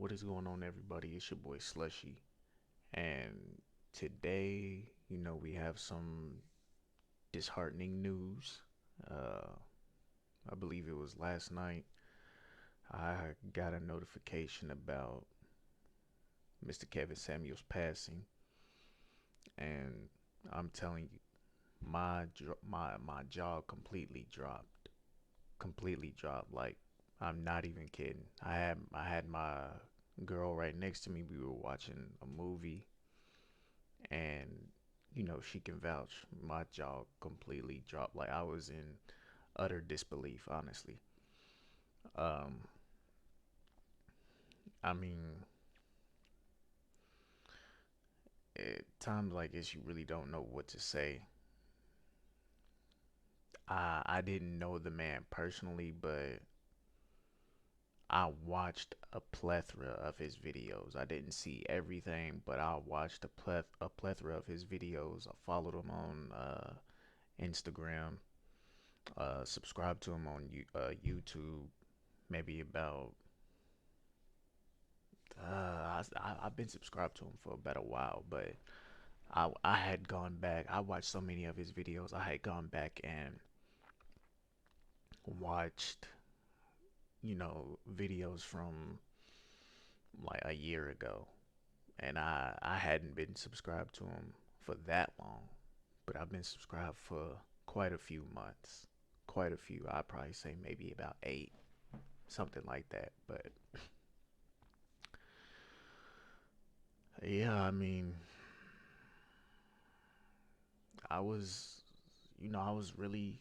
What is going on, everybody? It's your boy Slushy, and today, we have some disheartening news. Uh, I believe it was last night. I got a notification about Mr. Kevin Samuels passing, and I'm telling you, my jaw completely dropped. Like, I'm not even kidding. I had my girl right next to me. We were watching a movie, and she can vouch. My jaw completely dropped. Like, I was in utter disbelief, honestly. um I mean, at times like this you really don't know what to say. I didn't know the man personally, but I watched a plethora of his videos. I didn't see everything, but I watched a plethora of his videos. I followed him on Instagram, subscribed to him on YouTube. Maybe about I've been subscribed to him for about a while, but I had gone back. I watched so many of his videos. I had gone back and watched, videos from like a year ago, and I hadn't been subscribed to him for that long, but I've been subscribed for quite a few months. Quite a few. I'd probably say maybe about 8, something like that. But yeah, I mean, I was, I was really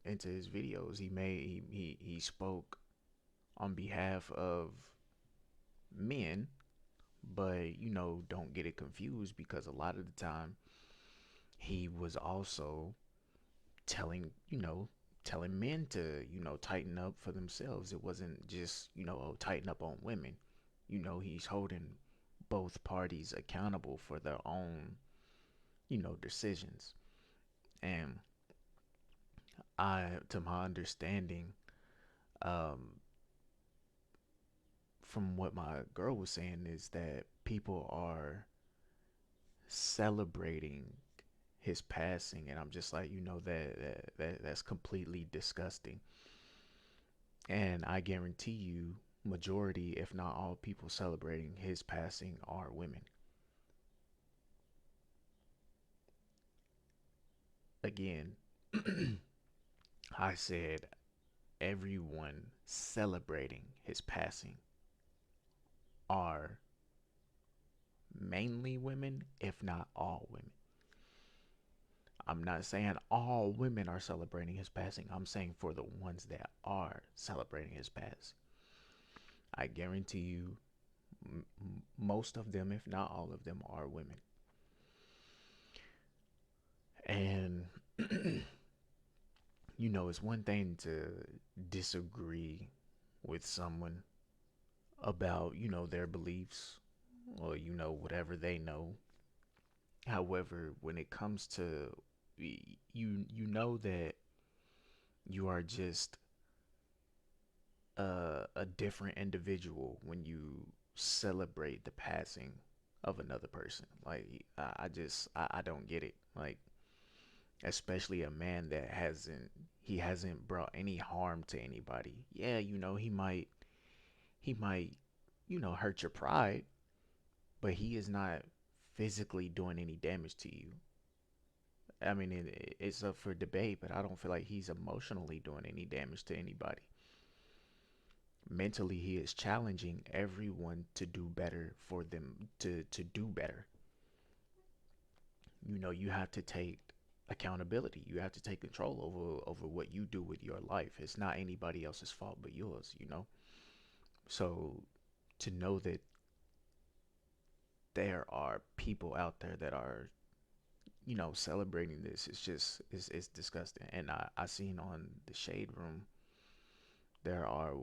into his videos. He spoke on behalf of men, but don't get it confused, because a lot of the time he was also telling, telling men to, tighten up for themselves. It wasn't just, oh, tighten up on women. He's holding both parties accountable for their own, decisions. And to my understanding, um, from what my girl was saying, is that people are celebrating his passing, and I'm just like, that's completely disgusting. And I guarantee you, majority, if not all, people celebrating his passing are women. Again, I said everyone celebrating his passing are mainly women, if not all women. I'm not saying all women are celebrating his passing. I'm saying for the ones that are celebrating his passing, I guarantee you, most of them, if not all of them, are women. And it's one thing to disagree with someone about, their beliefs, or, whatever they know. However, when it comes to, you know that you are just a different individual when you celebrate the passing of another person. Like, I don't get it. Like, especially a man that hasn't brought any harm to anybody. Yeah, he might hurt your pride, but he is not physically doing any damage to you. I mean, it's up for debate, but I don't feel like he's emotionally doing any damage to anybody. Mentally, he is challenging everyone to do better, for them to do better. You have to take accountability. You have to take control over what you do with your life. It's not anybody else's fault but yours. So to know that there are people out there that are, celebrating this, it's disgusting. And I seen on the Shade Room, there are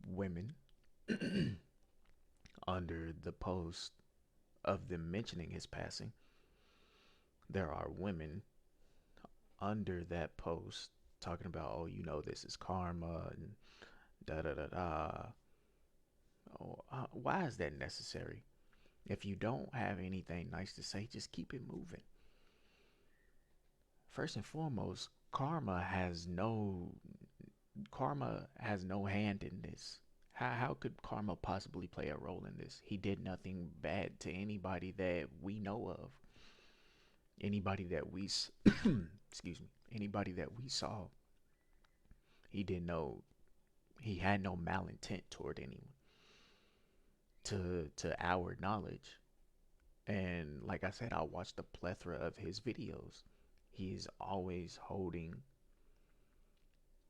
women under the post of them mentioning his passing. There are women under that post talking about, oh, this is karma, and da da da da. Oh, Why is that necessary? If you don't have anything nice to say, just keep it moving. First and foremost, karma has no hand in this. How could karma possibly play a role in this? He did nothing bad to anybody that we know of. Anybody that we excuse me, anybody that we saw, he didn't know he had no malintent toward anyone to our knowledge. And like I said, I watched a plethora of his videos. He's always holding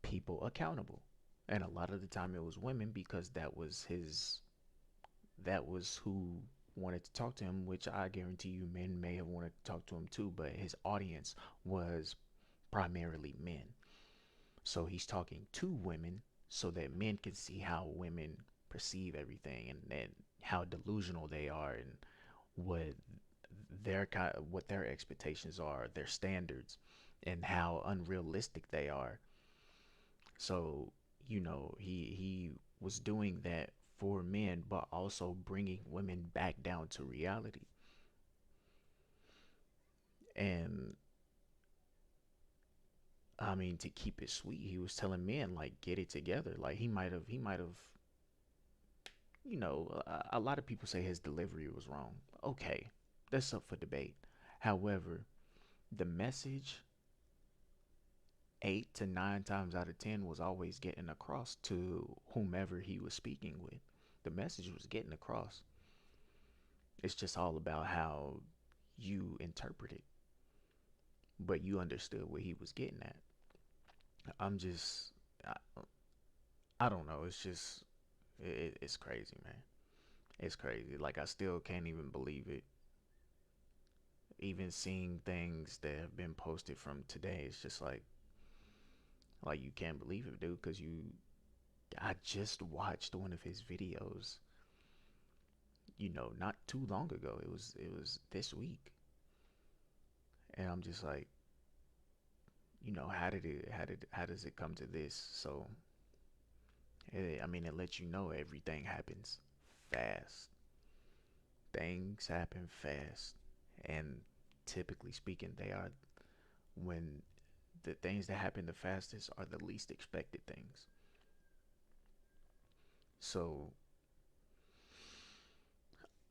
people accountable. And a lot of the time it was women because that was who wanted to talk to him, which I guarantee you men may have wanted to talk to him too, but his audience was primarily men. So he's talking to women so that men can see how women perceive everything, and then how delusional they are, and what what their expectations are, their standards, and how unrealistic they are. So, he was doing that for men, but also bringing women back down to reality. And I mean, to keep it sweet, he was telling men like, get it together. Like he might have, a lot of people say his delivery was wrong. Okay, that's up for debate. However, the message 8 to 9 times out of 10 was always getting across to whomever he was speaking with. The message was getting across. It's just all about how you interpret it. But you understood what he was getting at. I'm just, I, I don't know. It's just, it's crazy, man. It's crazy. Like, I still can't even believe it. Even seeing things that have been posted from today, it's just like you can't believe it, dude. Because I just watched one of his videos, not too long ago. It was this week, and I'm just like, how does it come to this? So, I mean, it lets you know everything happens fast. Things happen fast, and typically speaking, they are when the things that happen the fastest are the least expected things. So,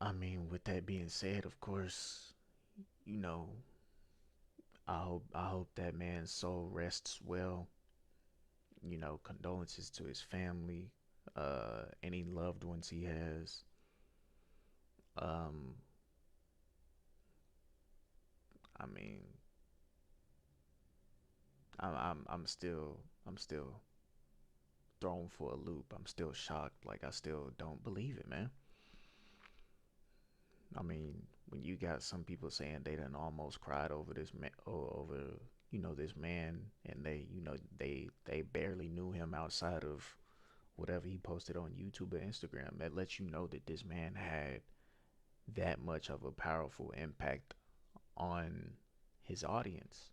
I mean, with that being said, of course, you know, I hope that man's soul rests well. Condolences to his family, any loved ones he has. Um, I mean, I'm still thrown for a loop. I'm still shocked. Like, I still don't believe it, man. I mean, when you got some people saying they done almost cried over this man, over this man, and they barely knew him outside of whatever he posted on YouTube or Instagram. That lets you know that this man had that much of a powerful impact on his audience.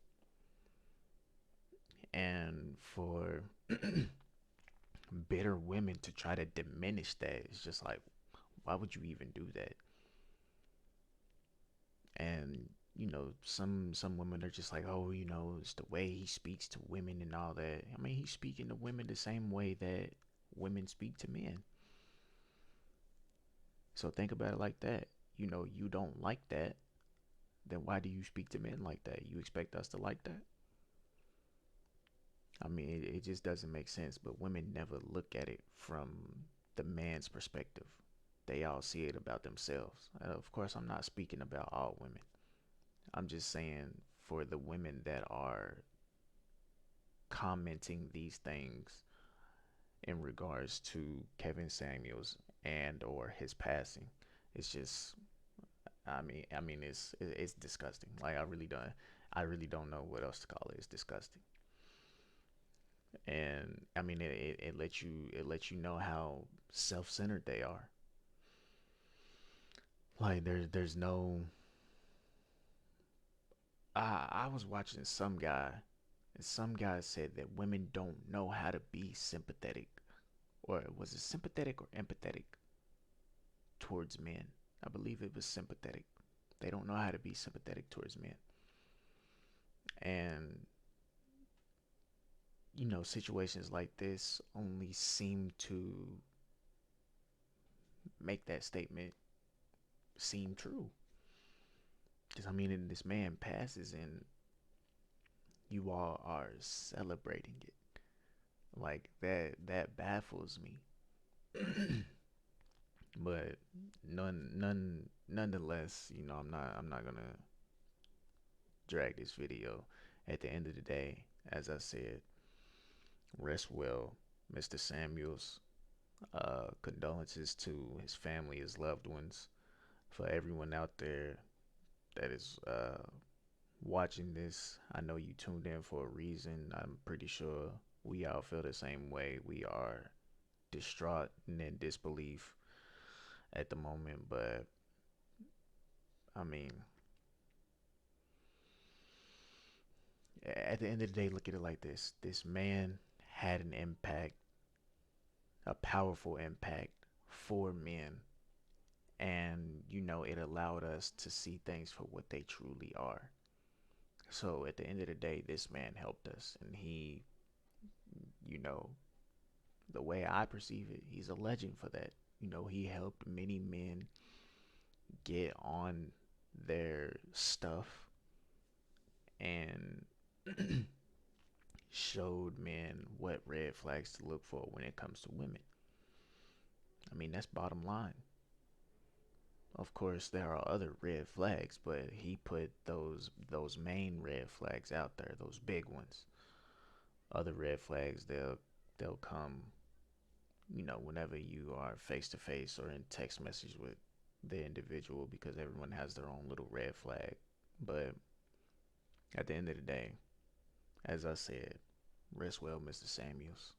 And for bitter women to try to diminish that, it's just like, why would you even do that? And some women are just like, oh, it's the way he speaks to women and all that. I mean, he's speaking to women the same way that women speak to men. So think about it like that. You don't like that, then why do you speak to men like that? You expect us to like that? I mean, it just doesn't make sense. But women never look at it from the man's perspective. They all see it about themselves. Of course, I'm not speaking about all women. I'm just saying, for the women that are commenting these things in regards to Kevin Samuels and or his passing, it's just, I mean, it's disgusting. Like, I really don't know what else to call it. It's disgusting. And I mean, it lets you know how self-centered they are. Like, there's no. I was watching some guy, and some guy said that women don't know how to be sympathetic, or was it sympathetic or empathetic? towards men. I believe it was sympathetic. They don't know how to be sympathetic towards men. And, situations like this only seem to make that statement seem true. Because, and this man passes and you all are celebrating it. Like, that baffles me. But nonetheless, I'm not gonna drag this video. At the end of the day, as I said, rest well, Mr. Samuels. Condolences to his family, his loved ones. For everyone out there that is watching this, I know you tuned in for a reason. I'm pretty sure we all feel the same way. We are distraught and in disbelief at the moment, but I mean, at the end of the day, look at it like this. This man had an impact, a powerful impact for men. And, it allowed us to see things for what they truly are. So at the end of the day, this man helped us. And he, you know, the way I perceive it, he's a legend for that. He helped many men get on their stuff and showed men what red flags to look for when it comes to women. That's bottom line. Of course, there are other red flags, but he put those main red flags out there, those big ones. Other red flags, they'll come, whenever you are face to face or in text message with the individual, because everyone has their own little red flag. But at the end of the day, as I said, rest well, Mr. Samuels.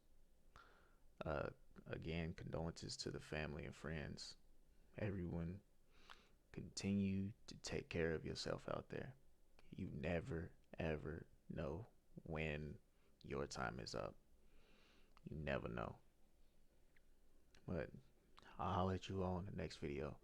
Uh, Again, condolences to the family and friends. Everyone, continue to take care of yourself out there. You never, ever know when your time is up. You never know. But I'll let you all in the next video.